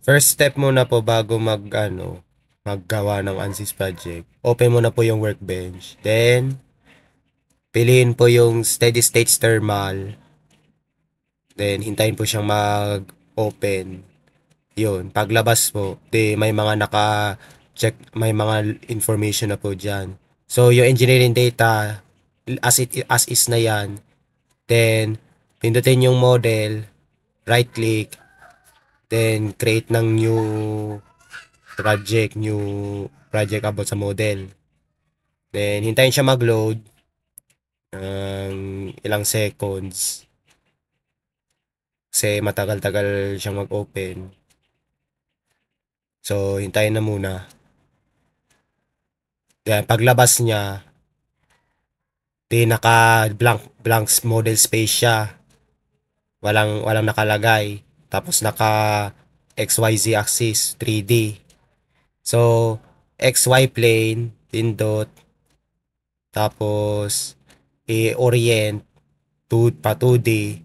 First step muna po bago maggawa ng ANSYS project. Open mo na po yung workbench. Then, piliin po yung steady state thermal. Then, hintayin po siyang mag-open. Yun, paglabas po, may mga naka-check, may mga information na po dyan. So, yung engineering data, as is na yan. Then, pindutin yung model, right click, then create ng new project about sa model. Then, hintayin siya mag-load ng ilang seconds. Kasi matagal-tagal siyang mag-open. So, hintayin na muna. Then, paglabas niya, naka blank model space siya. Walang nakalagay. Tapos naka XYZ axis 3D. So, XY plane, pindot. Tapos, i-orient pa 2D.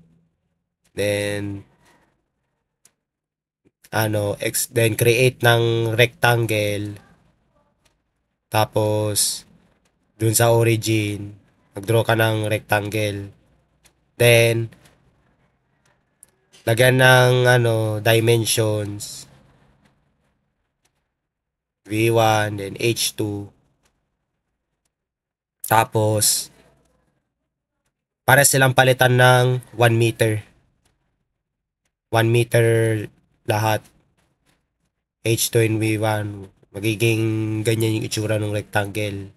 Then, then create ng rectangle. Tapos, dun sa origin, mag-draw ka ng rectangle. Then, lagyan ng dimensions. V1, then H2. Tapos, para silang palitan ng 1 meter. 1 meter lahat. H2 and V1. Magiging ganyan yung itsura ng rectangle.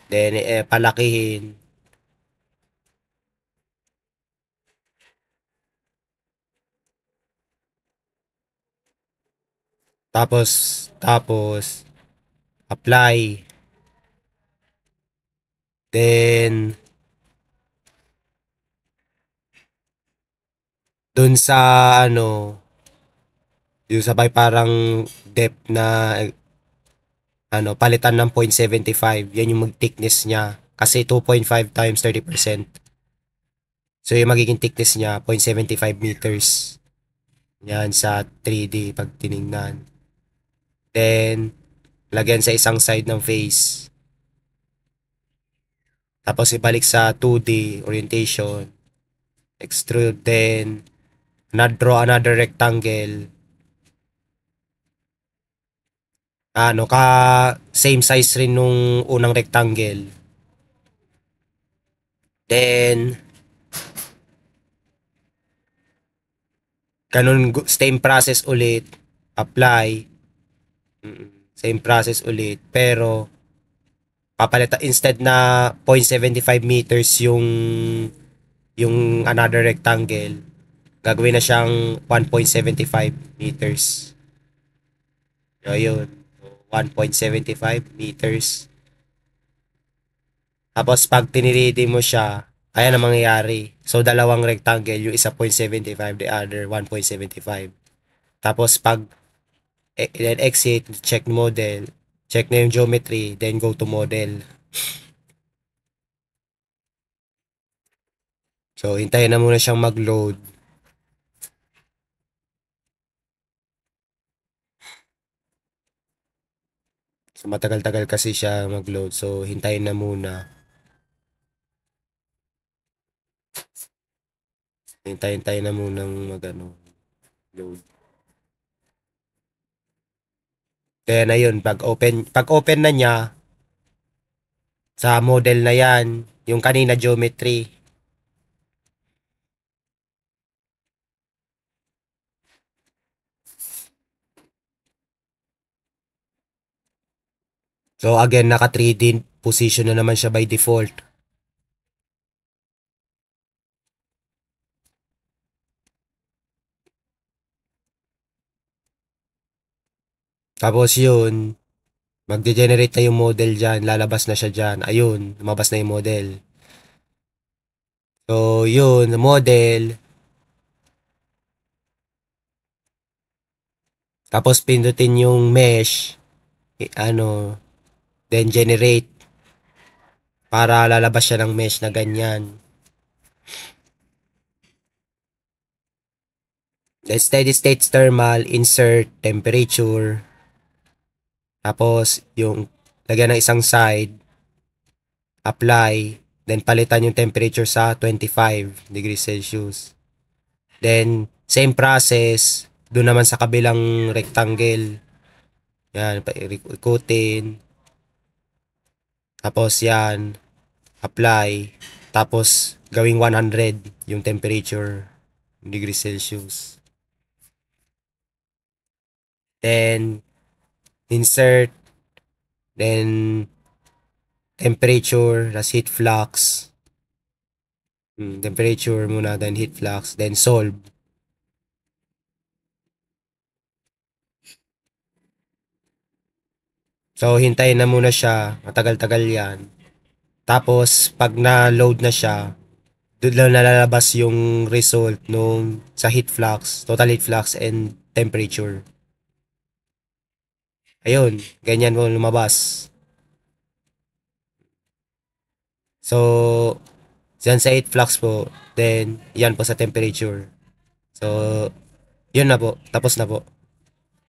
Then, palakihin. Tapos, apply. Then, dun sa yung sabay parang depth na palitan ng 0.75. Yan yung mag-thickness niya. Kasi 2.5 times 30%. So, yung magiging thickness niya, 0.75 meters. Yan sa 3D pag tinignan. Then, lagyan sa isang side ng face. Tapos, ibalik sa 2D orientation. Extrude. Then, draw another rectangle. Same size rin nung unang rectangle. Then, same process ulit. Apply. Same process ulit. Pero, papalitan, instead na 0.75 meters yung another rectangle, gagawin na siyang 1.75 meters. So, yun. 1.75 meters. Tapos, pag tiniridi mo siya, ayan ang mangyayari. So, dalawang rectangle, yung isa 0.75, the other 1.75. Tapos, then exit, check model, check na yung geometry, then go to model. So, hintayin na muna siyang mag-load. So, matagal-tagal kasi siya mag-load. So, hintayin na muna. Hintayin na munang load. Then, ayun, pag open na niya, sa model na yan, yung kanina geometry. So, again, naka 3D position na naman siya by default. Tapos yun, magde-generate na yung model dyan. Lalabas na siya dyan. Ayun, lumabas na yung model. So, yun, model. Tapos, pindutin yung mesh. Then generate. Para lalabas siya ng mesh na ganyan. Then steady state thermal, insert temperature. Tapos yung lagyan ng isang side, apply, then palitan yung temperature sa 25 degrees Celsius. Then same process, doon naman sa kabilang rectangle. Yan, ikutin. Tapos yan, apply. Tapos gawing 100 yung temperature degrees Celsius. Then insert, then temperature, tas heat flux. Temperature muna, then heat flux, then solve. So, hintayin na muna siya. Matagal-tagal yan. Tapos, pag na-load na siya, doon lang nalalabas yung result nung sa heat flux, total heat flux, and temperature. Ayun, ganyan mo lumabas. So, yan sa heat flux po, then yan po sa temperature. So, yun na po. Tapos na po.